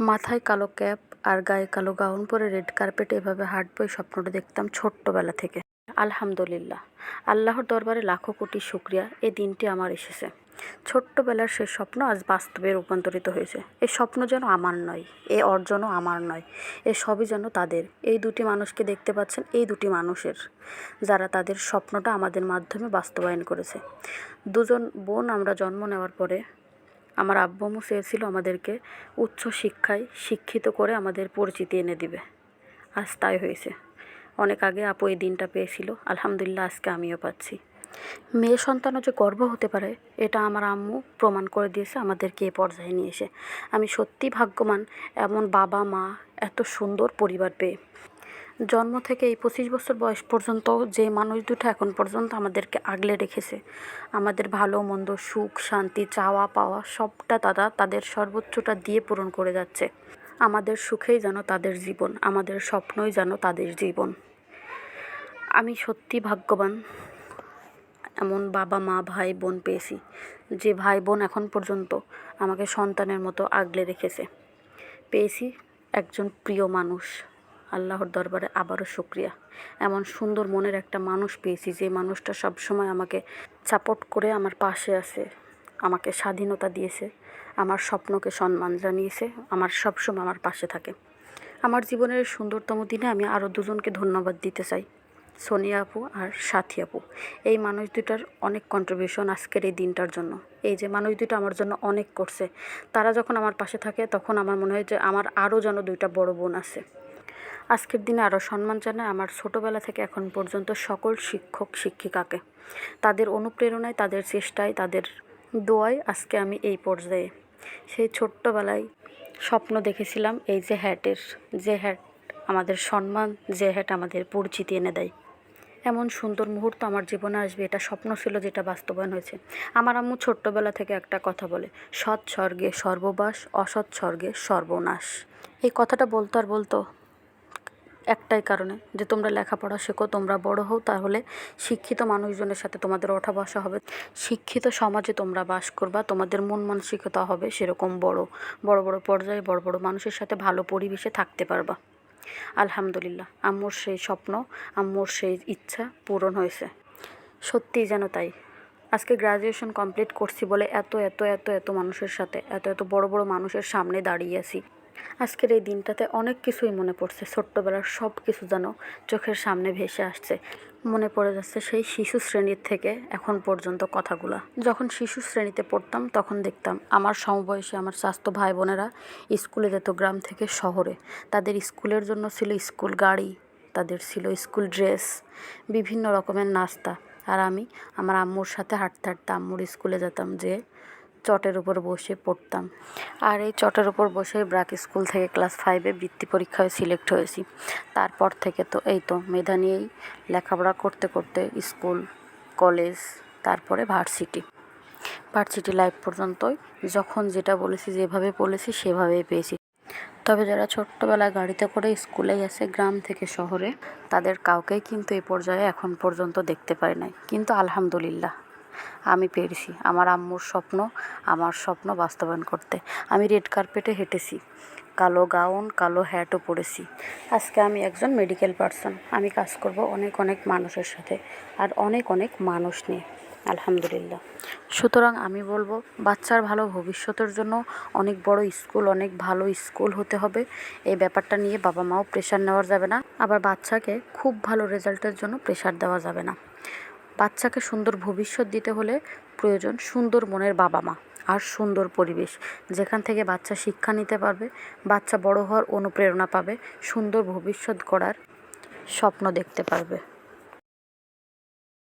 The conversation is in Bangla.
মাথায় কালো ক্যাপ আর গায়ে কালো গাউন পরে রেড কার্পেটে এভাবে হাঁটবো, এই স্বপ্নটা দেখতাম ছোট্টবেলা থেকে। আলহামদুলিল্লাহ, আল্লাহর দরবারে লাখো কোটি শুকরিয়া, এই দিনটি আমার এসেছে। ছোট্টবেলার সেই স্বপ্ন আজ বাস্তবে রূপান্তরিত হয়েছে। এই স্বপ্ন যেন আমার নয়, এই অর্জনও আমার নয়, এ সবই যেন তাদের। এই দুটি মানুষকে দেখতে পাচ্ছেন, এই দুটি মানুষের, যারা তাদের স্বপ্নটা আমাদের মাধ্যমে বাস্তবায়ন করেছে। দুজন বোন আমরা জন্ম নেওয়ার পরে আমার আব্বু আম্মু চেয়েছিল আমাদেরকে উচ্চ শিক্ষায় শিক্ষিত করে আমাদের পরিচিতি এনে দিবে। আজ তাই হয়েছে। অনেক আগে আপু এই দিনটা পেয়েছিল, আলহামদুলিল্লাহ আজকে আমিও পাচ্ছি। মেয়ে সন্তানও যে গর্ব হতে পারে, এটা আমার আম্মু প্রমাণ করে দিয়েছে আমাদেরকে এ পর্যায়ে নিয়ে এসে। আমি সত্যিই ভাগ্যবান এমন বাবা মা, এত সুন্দর পরিবার পেয়ে। জন্ম থেকে এই 25 বছর বয়স পর্যন্ত যে মানুষ দুটো এখন পর্যন্ত আমাদেরকে আগলে রেখেছে, আমাদের ভালো মন্দ, সুখ শান্তি, চাওয়া পাওয়া সবটা তারা তাদের সর্বোচ্চটা দিয়ে পূরণ করে যাচ্ছে। আমাদের সুখেই যেন তাদের জীবন, আমাদের স্বপ্নই যেন তাদের জীবন। আমি সত্যি ভাগ্যবান এমন বাবা মা ভাই বোন পেয়েছি, যে ভাই বোন এখন পর্যন্ত আমাকে সন্তানের মতো আগলে রেখেছে। পেয়েছি একজন প্রিয় মানুষ, আল্লাহর দরবারে আবারও শুকরিয়া। এমন সুন্দর মনের একটা মানুষ পেয়েছি, যে মানুষটা সবসময় আমাকে সাপোর্ট করে আমার পাশে আছে, আমাকে স্বাধীনতা দিয়েছে, আমার স্বপ্নকে সম্মান জানিয়েছে, আমার সবসময় আমার পাশে থাকে। আমার জীবনের সুন্দরতম দিনে আমি আরও দুজনকে ধন্যবাদ দিতে চাই, সোনিয়া আপু আর সাথী আপু। এই মানুষ দুটার অনেক কন্ট্রিবিউশন আজকের এই দিনটার জন্য। এই যে মানুষ দুটো আমার জন্য অনেক করছে, তারা যখন আমার পাশে থাকে তখন আমার মনে হয় যে আমার আরও যেন দুইটা বড় বোন আছে। আজকের দিনে আরও সম্মান জানাই আমার ছোটোবেলা থেকে এখন পর্যন্ত সকল শিক্ষক শিক্ষিকাকে। তাদের অনুপ্রেরণায়, তাদের চেষ্টায়, তাদের দোয়ায় আজকে আমি এই পর্যায়ে। সেই ছোট্টবেলায় স্বপ্ন দেখেছিলাম এই যে হ্যাটের, যে হ্যাট আমাদের সম্মান, যে হ্যাট আমাদের পরিচিতি এনে দেয়। এমন সুন্দর মুহূর্ত আমার জীবনে আসবে, এটা স্বপ্ন ছিল, যেটা বাস্তবায়ন হয়েছে। আমার আম্মু ছোট্টবেলা থেকে একটা কথা বলে, সৎ স্বর্গে সর্ববাস, অসৎ স্বর্গে সর্বনাশ। এই কথাটা বলতো আর বলতো একটাই কারণে, যে তোমরা লেখাপড়া শেখো, তোমরা বড় হও, তাহলে শিক্ষিত মানুষজনের সাথে তোমাদের ওঠা বসা হবে, শিক্ষিত সমাজে তোমরা বাস করবা, তোমাদের মন মানসিকতা হবে সেরকম বড় বড় বড় পর্যায়ে বড় বড় মানুষের সাথে ভালো পরিবেশে থাকতে পারবা। আলহামদুলিল্লাহ, আম্মুর সেই স্বপ্ন, আম্মুর সেই ইচ্ছা পূরণ হয়েছে। সত্যিই যেন তাই। আজকে গ্র্যাজুয়েশন কমপ্লিট করছি বলে এত এত এত এত মানুষের সাথে, এত এত বড় বড় মানুষের সামনে দাঁড়িয়ে আছি। আজকের এই দিনটাতে অনেক কিছুই মনে পড়ছে, ছোট্টবেলার সব কিছু যেন চোখের সামনে ভেসে আসছে। মনে পড়ে যাচ্ছে সেই শিশু শ্রেণীর থেকে এখন পর্যন্ত কথাগুলো। যখন শিশু শ্রেণীতে পড়তাম তখন দেখতাম আমার সমবয়সী আমার চাচাতো ভাই বোনেরা স্কুলে যেত গ্রাম থেকে শহরে। তাদের স্কুলের জন্য ছিল স্কুল গাড়ি, তাদের ছিল স্কুল ড্রেস, বিভিন্ন রকমের নাস্তা। আর আমি আমার আম্মুর সাথে হাঁটতে হাঁটতে আম্মুর স্কুলে যেতাম, যে চটের উপর বসে পড়তাম। আর এই চটের উপর বসে ব্রাক স্কুল থেকে ক্লাস 5-এ বৃত্তি পরীক্ষায় সিলেক্ট হয়েছি। তারপর থেকে তো এই তো মেধা নিয়েই লেখাপড়া করতে করতে স্কুল, কলেজ, তারপরে ভার্সিটি লাইফ পর্যন্তই যখন যেটা বলেছি, যেভাবে বলেছি সেভাবেই পেয়েছি। তবে যারা ছোট্টবেলায় গাড়িতে করে স্কুলে গেছে গ্রাম থেকে শহরে, তাদের কাউকেই কিন্তু এই পর্যায়ে এখন পর্যন্ত দেখতে পারি নাই। কিন্তু আলহামদুলিল্লাহ আমি পেরেছি আমার আম্মুর স্বপ্ন, আমার স্বপ্ন বাস্তবায়ন করতে। আমি রেড কার্পেটে হেঁটেছি, কালো গাউন, কালো হ্যাটও পরেছি। আজকে আমি একজন মেডিকেল পার্সন। আমি কাজ করব অনেক অনেক মানুষের সাথে, আর অনেক অনেক মানুষ নিয়ে, আলহামদুলিল্লাহ। সুতরাং আমি বলবো, বাচ্চার ভালো ভবিষ্যতের জন্য অনেক বড় স্কুল, অনেক ভালো স্কুল হতে হবে। এই ব্যাপারটা নিয়ে বাবা মাও প্রেশার নেওয়া যাবে না, আবার বাচ্চাকে খুব ভালো রেজাল্টের জন্য প্রেশার দেওয়া যাবে না। বাচ্চাকে সুন্দর ভবিষ্যৎ দিতে হলে প্রয়োজন সুন্দর মনের বাবা মা আর সুন্দর পরিবেশ, যেখান থেকে বাচ্চা শিক্ষা নিতে পারবে, বাচ্চা বড় হওয়ার অনুপ্রেরণা পাবে, সুন্দর ভবিষ্যৎ গড়ার স্বপ্ন দেখতে পারবে।